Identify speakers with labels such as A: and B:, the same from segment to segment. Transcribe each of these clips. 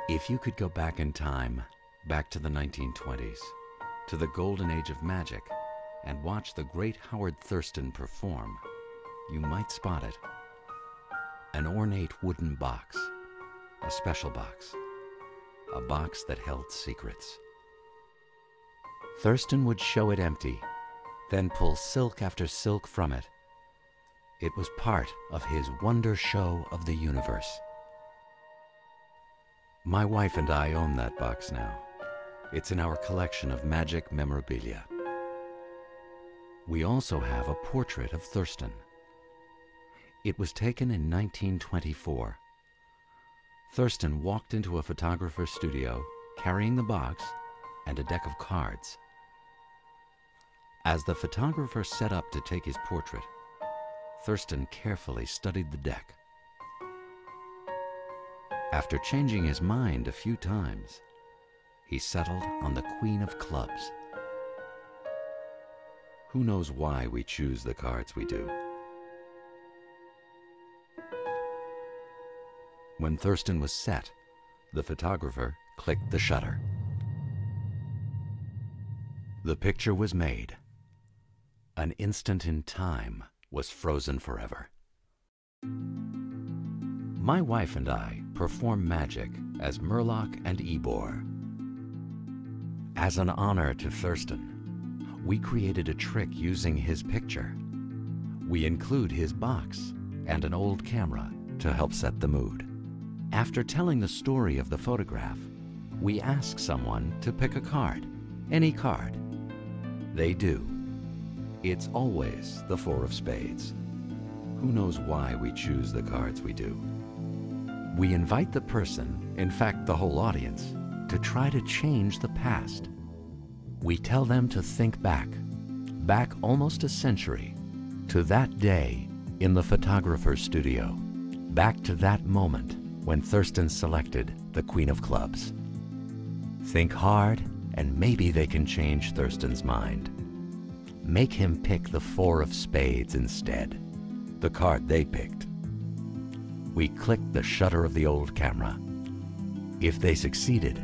A: If you could go back in time, back to the 1920s, to the golden age of magic, and watch the great Howard Thurston perform, you might spot it. An ornate wooden box, a special box, a box that held secrets. Thurston would show it empty, then pull silk after silk from it. It was part of his wonder show of the universe. My wife and I own that box now. It's in our collection of magic memorabilia. We also have a portrait of Thurston. It was taken in 1924. Thurston walked into a photographer's studio carrying the box and a deck of cards. As the photographer set up to take his portrait, Thurston carefully studied the deck. After changing his mind a few times, he settled on the Queen of Clubs. Who knows why we choose the cards we do? When Thurston was set, the photographer clicked the shutter. The picture was made. An instant in time was frozen forever. My wife and I perform magic as Murloc and Ebor. As an honor to Thurston, we created a trick using his picture. We include his box and an old camera to help set the mood. After telling the story of the photograph, we ask someone to pick a card, any card. They do. It's always the Four of Spades. Who knows why we choose the cards we do? We invite the person, in fact the whole audience, to try to change the past. We tell them to think back almost a century, to that day in the photographer's studio, back to that moment when Thurston selected the Queen of Clubs. Think hard, and maybe they can change Thurston's mind. Make him pick the Four of Spades instead, the card they picked. We clicked the shutter of the old camera. If they succeeded,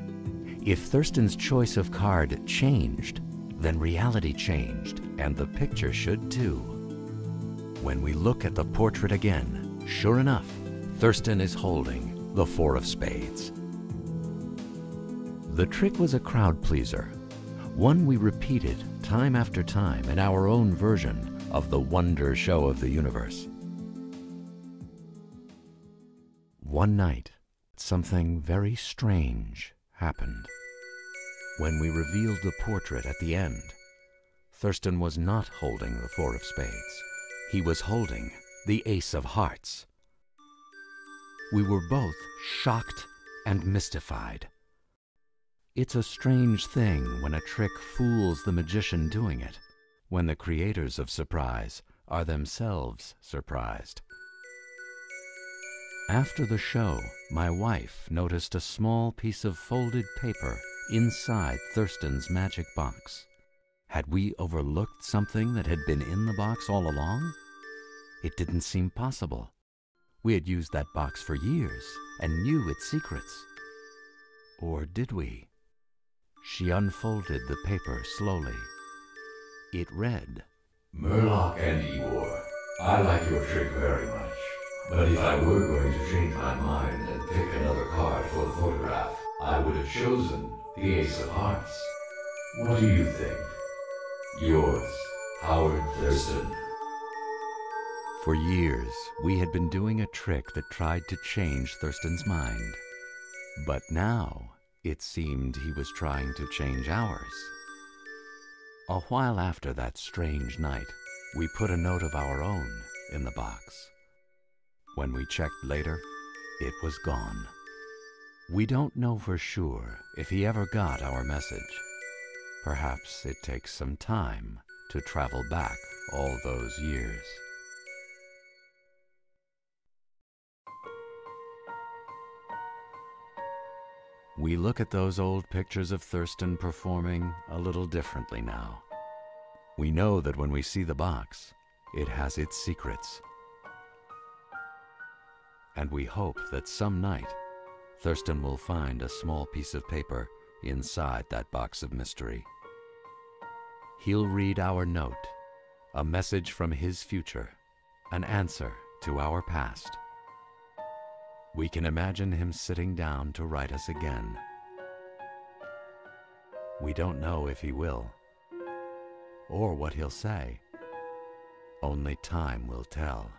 A: if Thurston's choice of card changed, then reality changed, and the picture should too. When we look at the portrait again, sure enough, Thurston is holding the Four of Spades. The trick was a crowd pleaser, one we repeated time after time in our own version of the wonder show of the universe. One night, something very strange happened. When we revealed the portrait at the end, Thurston was not holding the Four of Spades. He was holding the Ace of Hearts. We were both shocked and mystified. It's a strange thing when a trick fools the magician doing it, when the creators of surprise are themselves surprised. After the show, my wife noticed a small piece of folded paper inside Thurston's magic box. Had we overlooked something that had been in the box all along? It didn't seem possible. We had used that box for years and knew its secrets. Or did we? She unfolded the paper slowly. It read,
B: Murloc and Ebor, I like your trick very much. But if I were going to change my mind and pick another card for the photograph, I would have chosen the Ace of Hearts. What do you think? Yours, Howard Thurston.
A: For years, we had been doing a trick that tried to change Thurston's mind. But now, it seemed he was trying to change ours. A while after that strange night, we put a note of our own in the box. When we checked later, it was gone. We don't know for sure if he ever got our message. Perhaps it takes some time to travel back all those years. We look at those old pictures of Thurston performing a little differently now. We know that when we see the box, it has its secrets. And we hope that some night, Thurston will find a small piece of paper inside that box of mystery. He'll read our note, a message from his future, an answer to our past. We can imagine him sitting down to write us again. We don't know if he will, or what he'll say. Only time will tell.